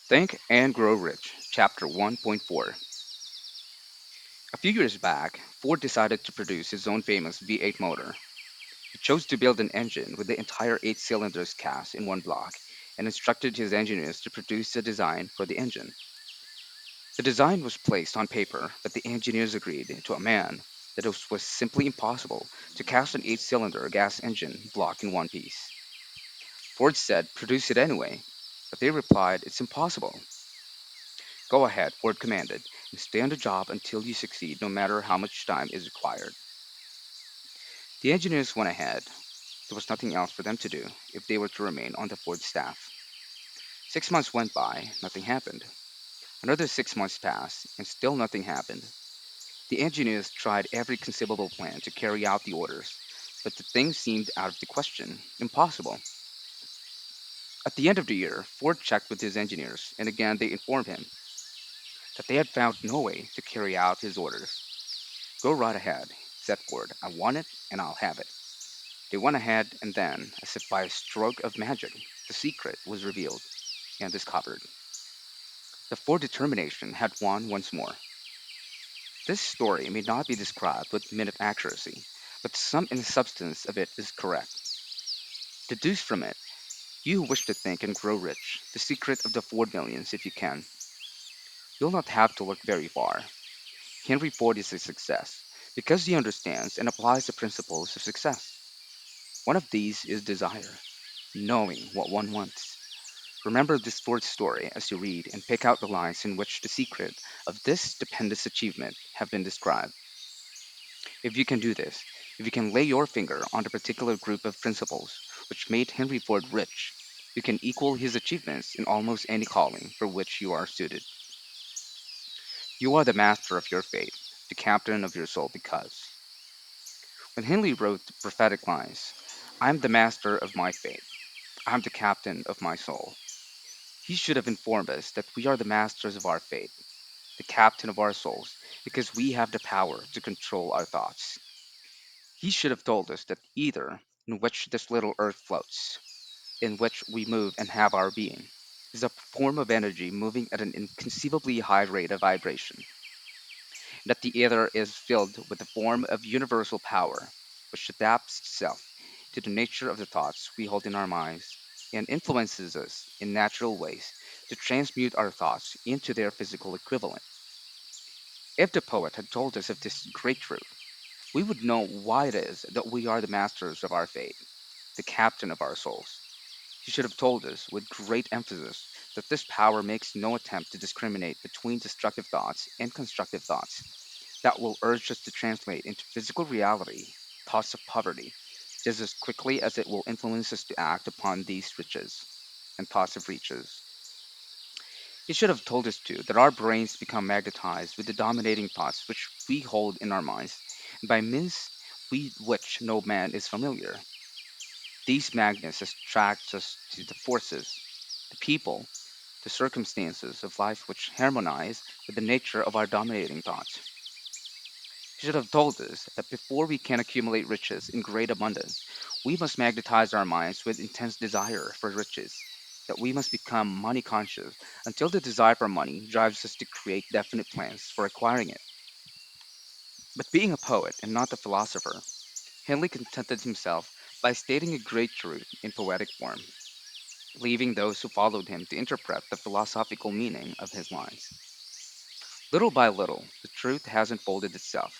Think and Grow Rich, Chapter 1.4. A few years back, Ford decided to produce his own famous V8 motor. He chose to build an engine with the entire 8 cylinders cast in one block and instructed his engineers to produce a design for the engine. The design was placed on paper, but the engineers agreed to a man that it was simply impossible to cast an 8 cylinder gas engine block in one piece. Ford said, produce it anyway, but they replied, it's impossible. Go ahead, Ford commanded, and stay on the job until you succeed, no matter how much time is required. The engineers went ahead. There was nothing else for them to do if they were to remain on the Ford staff. 6 months went by, nothing happened. Another 6 months passed, and still nothing happened. The engineers tried every conceivable plan to carry out the orders, but the thing seemed out of the question, impossible. At the end of the year, Ford checked with his engineers, and again they informed him that they had found no way to carry out his orders. Go right ahead, said Ford. I want it, and I'll have it. They went ahead, and then, as if by a stroke of magic, the secret was revealed and discovered. The Ford determination had won once more. This story may not be described with minute accuracy, but the sum and substance of it is correct. Deduce from it, you who wish to think and grow rich, the secret of the Ford millions if you can. You'll not have to look very far. Henry Ford is a success because he understands and applies the principles of success. One of these is desire, knowing what one wants. Remember this Ford story as you read and pick out the lines in which the secret of this stupendous achievement have been described. If you can do this, if you can lay your finger on the particular group of principles which made Henry Ford rich, you can equal his achievements in almost any calling for which you are suited. You are the master of your fate, the captain of your soul because. When Henley wrote the prophetic lines, I am the master of my fate, I am the captain of my soul, he should have informed us that we are the masters of our fate, the captain of our souls, because we have the power to control our thoughts. He should have told us that either in which this little earth floats, in which we move and have our being, is a form of energy moving at an inconceivably high rate of vibration, that the ether is filled with a form of universal power, which adapts itself to the nature of the thoughts we hold in our minds and influences us in natural ways to transmute our thoughts into their physical equivalent. If the poet had told us of this great truth, we would know why it is that we are the masters of our fate, the captain of our souls. He should have told us with great emphasis that this power makes no attempt to discriminate between destructive thoughts and constructive thoughts that will urge us to translate into physical reality thoughts of poverty just as quickly as it will influence us to act upon these riches and thoughts of riches. He should have told us too that our brains become magnetized with the dominating thoughts which we hold in our minds, and by means with which no man is familiar. These magnets attract us to the forces, the people, the circumstances of life which harmonize with the nature of our dominating thoughts. He should have told us that before we can accumulate riches in great abundance, we must magnetize our minds with intense desire for riches, that we must become money conscious until the desire for money drives us to create definite plans for acquiring it. But being a poet and not a philosopher, Henley contented himself by stating a great truth in poetic form, leaving those who followed him to interpret the philosophical meaning of his lines. Little by little, the truth has unfolded itself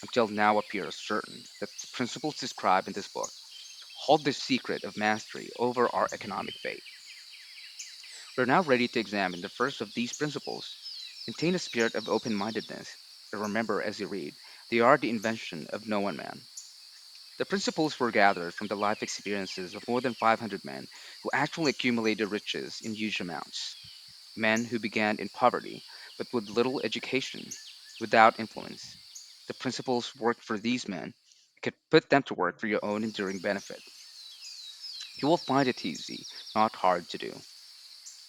until now appears certain that the principles described in this book hold the secret of mastery over our economic fate. We are now ready to examine the first of these principles. Maintain a spirit of open mindedness, and remember as you read, they are the invention of no one man. The principles were gathered from the life experiences of more than 500 men who actually accumulated riches in huge amounts. Men who began in poverty, but with little education, without influence. The principles worked for these men. You could put them to work for your own enduring benefit. You will find it easy, not hard to do.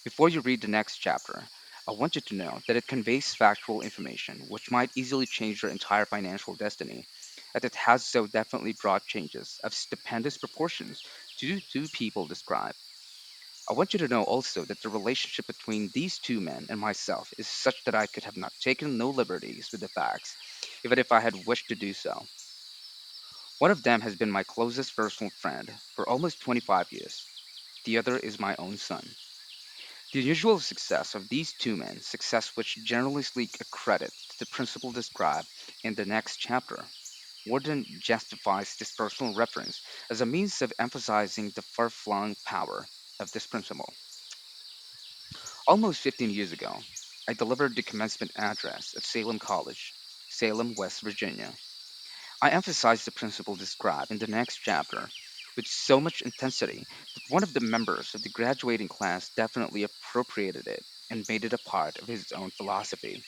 Before you read the next chapter, I want you to know that it conveys factual information which might easily change your entire financial destiny, as it has so definitely brought changes of stupendous proportions to two people described. I want you to know also that the relationship between these two men and myself is such that I could have not taken no liberties with the facts, even if I had wished to do so. One of them has been my closest personal friend for almost 25 years. The other is my own son. The unusual success of these two men, success which generally leak a credit to the principle described in the next chapter, more than justifies this personal reference as a means of emphasizing the far-flung power of this principle. Almost 15 years ago, I delivered the commencement address at Salem College, Salem, West Virginia. I emphasized the principle described in the next chapter with so much intensity that one of the members of the graduating class definitely appropriated it and made it a part of his own philosophy.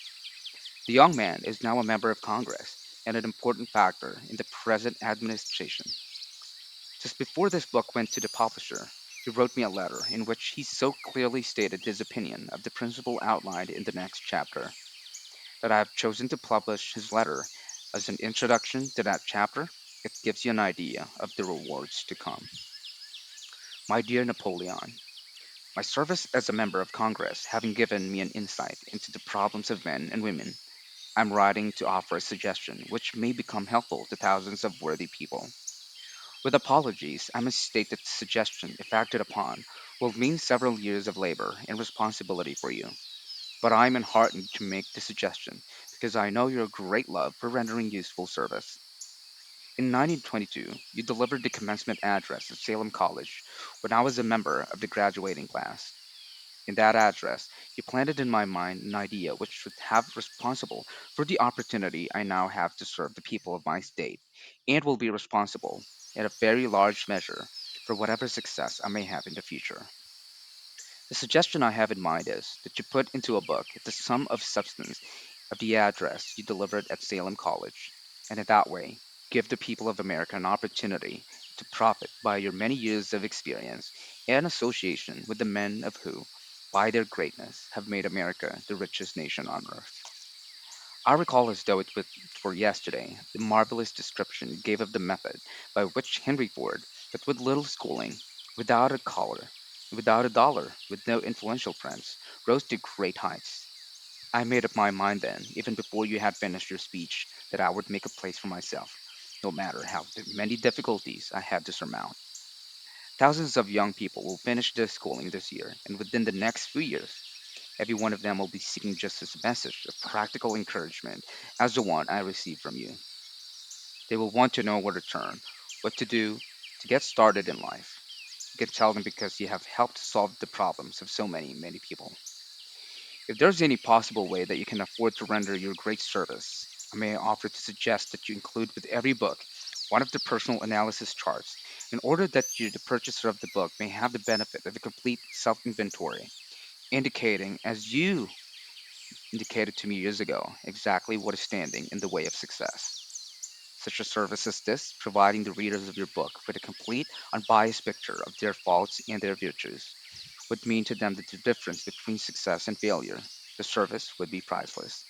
The young man is now a member of Congress and an important factor in the present administration. Just before this book went to the publisher, he wrote me a letter in which he so clearly stated his opinion of the principle outlined in the next chapter that I have chosen to publish his letter as an introduction to that chapter. It gives you an idea of the rewards to come. My dear Napoleon, my service as a member of Congress having given me an insight into the problems of men and women, I'm writing to offer a suggestion which may become helpful to thousands of worthy people. With apologies, I must state that the suggestion, if acted upon, will mean several years of labor and responsibility for you. But I am enheartened to make the suggestion because I know your great love for rendering useful service. In 1922, you delivered the commencement address at Salem College when I was a member of the graduating class. In that address, you planted in my mind an idea which should have responsible for the opportunity I now have to serve the people of my state, and will be responsible, in a very large measure, for whatever success I may have in the future. The suggestion I have in mind is that you put into a book the sum of substance of the address you delivered at Salem College, and in that way give the people of America an opportunity to profit by your many years of experience and association with the men of who, by their greatness, have made America the richest nation on earth. I recall as though it were yesterday the marvelous description you gave of the method by which Henry Ford, but with little schooling, without a collar, without a dollar, with no influential friends, rose to great heights. I made up my mind then, even before you had finished your speech, that I would make a place for myself, no matter how many difficulties I had to surmount. Thousands of young people will finish their schooling this year, and within the next few years, every one of them will be seeking just this message of practical encouragement as the one I received from you. They will want to know where to turn, what to do to get started in life. You can tell them because you have helped solve the problems of so many, many people. If there's any possible way that you can afford to render your great service, I may offer to suggest that you include with every book one of the personal analysis charts in order that you, the purchaser of the book, may have the benefit of a complete self inventory, indicating, as you indicated to me years ago, exactly what is standing in the way of success. Such a service as this, providing the readers of your book with a complete, unbiased picture of their faults and their virtues, would mean to them that the difference between success and failure, the service would be priceless.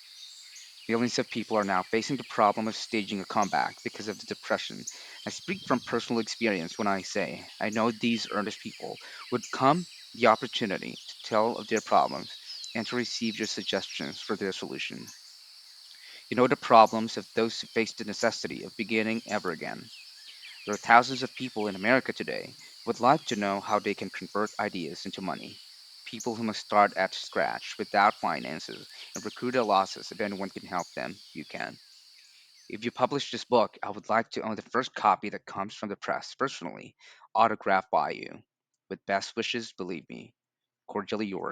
Millions of people are now facing the problem of staging a comeback because of the depression. I speak from personal experience when I say I know these earnest people would come the opportunity to tell of their problems and to receive your suggestions for their solution. You know the problems of those who face the necessity of beginning ever again. There are thousands of people in America today who would like to know how they can convert ideas into money. People who must start at scratch without finances and recruit their losses. If anyone can help them, you can. If you publish this book, I would like to own the first copy that comes from the press personally, autographed by you. With best wishes, believe me, cordially yours.